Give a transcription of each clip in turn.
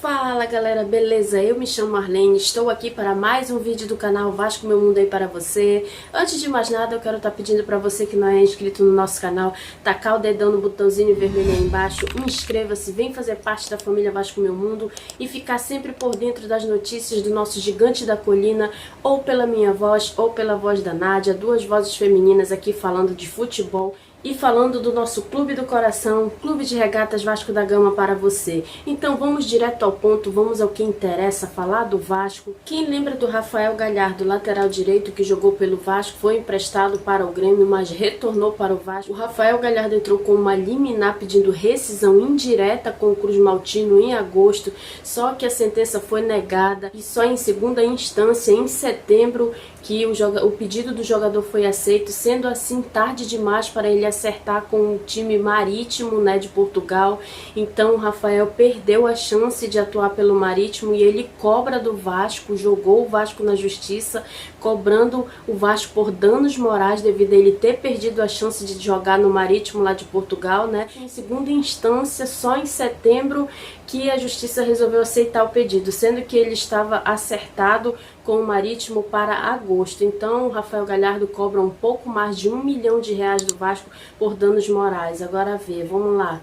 Fala galera, beleza? Eu me chamo Marlene, estou aqui para mais um vídeo do canal Vasco Meu Mundo aí para você. Antes de mais nada, eu quero estar pedindo para você que não é inscrito no nosso canal, tacar o dedão no botãozinho vermelho aí embaixo, inscreva-se, vem fazer parte da família Vasco Meu Mundo e ficar sempre por dentro das notícias do nosso gigante da colina, ou pela minha voz ou pela voz da Nádia, duas vozes femininas aqui falando de futebol. E falando do nosso clube do coração, Clube de Regatas Vasco da Gama para você. Então vamos direto ao ponto, vamos ao que interessa, falar do Vasco. Quem lembra do Rafael Galhardo, lateral direito que jogou pelo Vasco, foi emprestado para o Grêmio, mas retornou para o Vasco. O Rafael Galhardo entrou com uma liminar pedindo rescisão indireta com o Cruz Maltino em agosto, só que a sentença foi negada e só em segunda instância, em setembro, que o pedido do jogador foi aceito, sendo assim tarde demais para ele acertar com o time Marítimo, né, de Portugal. Então o Rafael perdeu a chance de atuar pelo Marítimo e ele cobra do Vasco, jogou o Vasco na justiça, cobrando o Vasco por danos morais devido a ele ter perdido a chance de jogar no Marítimo lá de Portugal, né? Em segunda instância, só em setembro que a justiça resolveu aceitar o pedido, sendo que ele estava acertado com o Marítimo para agosto. Então o Rafael Galhardo cobra um pouco mais de R$1 milhão do Vasco por danos morais. Agora vê, vamos lá.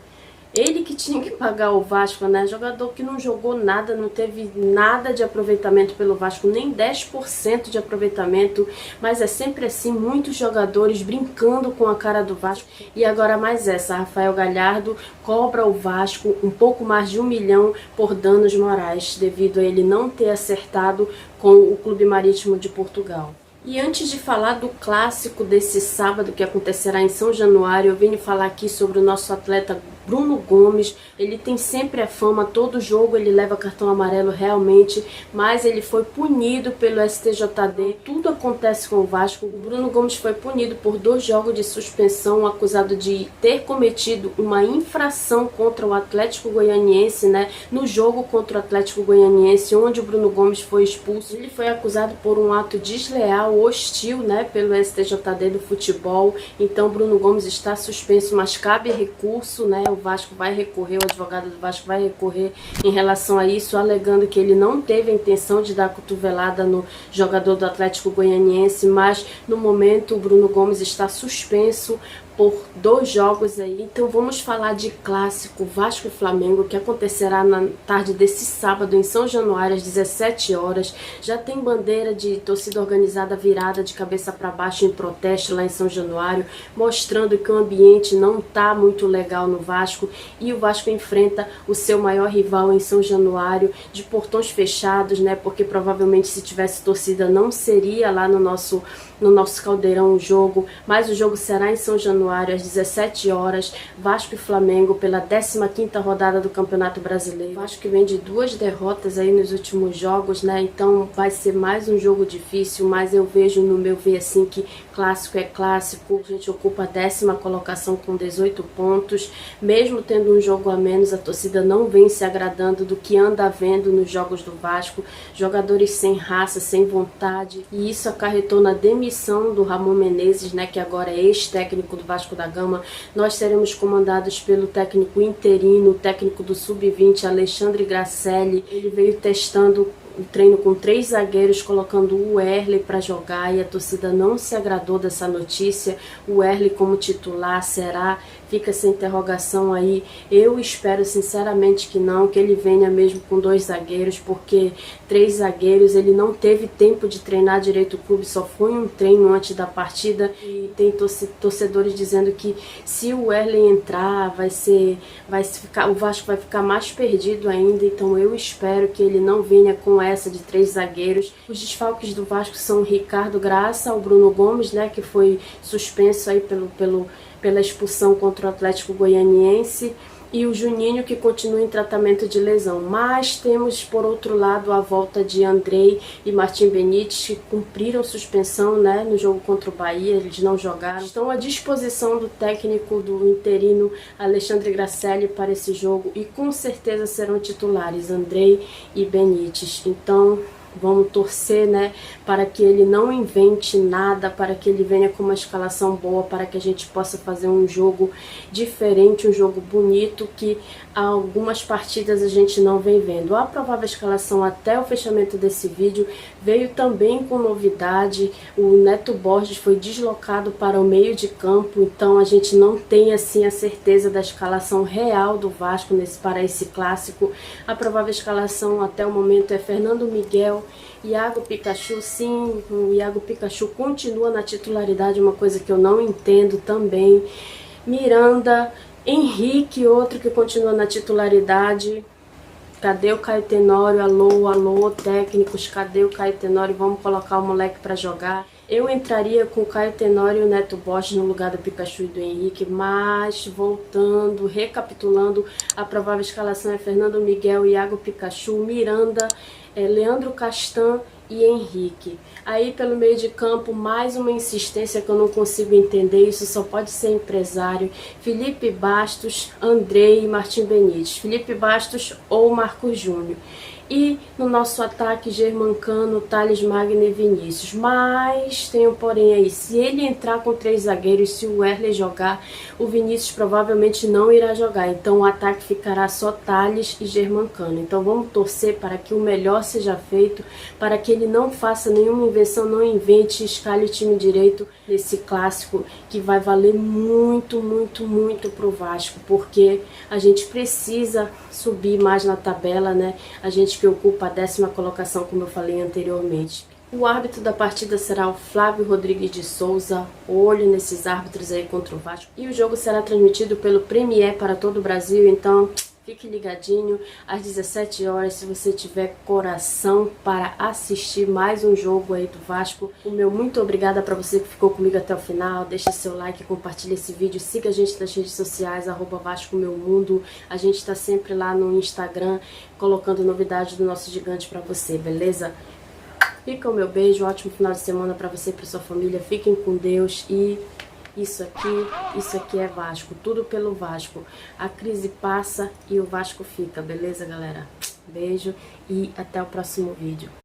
Ele que tinha que pagar o Vasco, né? Jogador que não jogou nada, não teve nada de aproveitamento pelo Vasco, nem 10% de aproveitamento. Mas é sempre assim, muitos jogadores brincando com a cara do Vasco. E agora mais essa, Rafael Galhardo cobra o Vasco um pouco mais de R$1 milhão por danos morais, devido a ele não ter acertado com o Clube Marítimo de Portugal. E antes de falar do clássico desse sábado que acontecerá em São Januário, eu venho falar aqui sobre o nosso atleta Bruno Gomes. Ele tem sempre a fama, todo jogo ele leva cartão amarelo realmente, mas ele foi punido pelo STJD. Tudo acontece com o Vasco. O Bruno Gomes foi punido por 2 jogos de suspensão, acusado de ter cometido uma infração contra o Atlético Goianiense, né? No jogo contra o Atlético Goianiense, onde o Bruno Gomes foi expulso. Ele foi acusado por um ato desleal, hostil, né, pelo STJD do futebol. Então Bruno Gomes está suspenso, mas cabe recurso, né? O Vasco vai recorrer, o advogado do Vasco vai recorrer em relação a isso, alegando que ele não teve a intenção de dar cotovelada no jogador do Atlético Goianiense, mas no momento o Bruno Gomes está suspenso por 2 jogos aí. Então vamos falar de clássico Vasco e Flamengo, que acontecerá na tarde desse sábado em São Januário às 17 horas. Já tem bandeira de torcida organizada virada de cabeça para baixo em protesto lá em São Januário, mostrando que o ambiente não tá muito legal no Vasco, e o Vasco enfrenta o seu maior rival em São Januário de portões fechados, né? Porque provavelmente se tivesse torcida não seria lá no nosso Caldeirão o jogo, mas o jogo será em São Januário às 17 horas, Vasco e Flamengo pela 15ª rodada do Campeonato Brasileiro. Vasco que vem de 2 derrotas aí nos últimos jogos, né? Então vai ser mais um jogo difícil, mas eu vejo no meu ver assim que clássico é clássico. A gente ocupa a 10ª colocação com 18 pontos, mesmo tendo um jogo a menos, a torcida não vem se agradando do que anda vendo nos jogos do Vasco, jogadores sem raça, sem vontade, e isso acarretou na demissão do Ramon Menezes, né, que agora é ex-técnico do Vasco da Gama. Nós seremos comandados pelo técnico interino, o técnico do Sub-20, Alexandre Gracelli. Ele veio testando o treino com 3 zagueiros, colocando o Wehrle para jogar, e a torcida não se agradou dessa notícia. O Wehrle como titular, será? Fica essa interrogação aí. Eu espero sinceramente que não, que ele venha mesmo com 2 zagueiros, porque 3 zagueiros, ele não teve tempo de treinar direito o clube, só foi um treino antes da partida, e tem torcedores dizendo que se o Wehrle entrar, o Vasco vai ficar mais perdido ainda. Então eu espero que ele não venha com essa de 3 zagueiros. Os desfalques do Vasco são o Ricardo Graça, o Bruno Gomes, né, que foi suspenso aí pela expulsão contra o Atlético Goianiense, e o Juninho, que continua em tratamento de lesão. Mas temos, por outro lado, a volta de Andrei e Martim Benítez, que cumpriram suspensão, né, no jogo contra o Bahia. Eles não jogaram. Estão à disposição do técnico do interino Alexandre Gracelli para esse jogo, e com certeza serão titulares Andrei e Benítez. Então Vamos torcer, né, para que ele não invente nada, para que ele venha com uma escalação boa, para que a gente possa fazer um jogo diferente, um jogo bonito, que algumas partidas a gente não vem vendo. A provável escalação até o fechamento desse vídeo veio também com novidade. O Neto Borges foi deslocado para o meio de campo, então a gente não tem assim a certeza da escalação real do Vasco para esse clássico. A provável escalação até o momento é Fernando Miguel, Iago Pikachu. Sim, o Iago Pikachu continua na titularidade, uma coisa que eu não entendo também. Miranda, Henrique, outro que continua na titularidade. Cadê o Caio Tenório? Alô, alô, técnicos, cadê o Caio Tenório? Vamos colocar o moleque para jogar. Eu entraria com o Caio Tenório e o Neto Borges no lugar do Pikachu e do Henrique, mas voltando, recapitulando, a provável escalação é Fernando Miguel, Iago Pikachu, Miranda, Leandro Castan e Henrique. Aí pelo meio de campo, mais uma insistência que eu não consigo entender, isso só pode ser empresário. Felipe Bastos, Andrei e Martim Benítez. Felipe Bastos ou Marcos Júnior. E no nosso ataque, Germancano, Thales Magno e Vinícius. Mas tem um porém aí, se ele entrar com 3 zagueiros, se o Wesley jogar, o Vinícius provavelmente não irá jogar. Então o ataque ficará só Thales e Germancano. Então vamos torcer para que o melhor seja feito, para que ele não faça nenhuma invenção, não invente, escalhe o time direito nesse clássico, que vai valer muito, muito, muito pro Vasco, porque a gente precisa subir mais na tabela, né? A gente que ocupa a 10ª colocação, como eu falei anteriormente. O árbitro da partida será o Flávio Rodrigues de Souza. Olho nesses árbitros aí contra o Vasco. E o jogo será transmitido pelo Premier para todo o Brasil, então fique ligadinho às 17 horas, se você tiver coração para assistir mais um jogo aí do Vasco. O meu muito obrigada para você que ficou comigo até o final. Deixa seu like, compartilha esse vídeo, siga a gente nas redes sociais, @VascoMeuMundo. A gente está sempre lá no Instagram, colocando novidades do nosso gigante para você, beleza? Fica o meu beijo, ótimo final de semana para você e para sua família. Fiquem com Deus e isso aqui é Vasco, tudo pelo Vasco. A crise passa e o Vasco fica, beleza, galera? Beijo e até o próximo vídeo.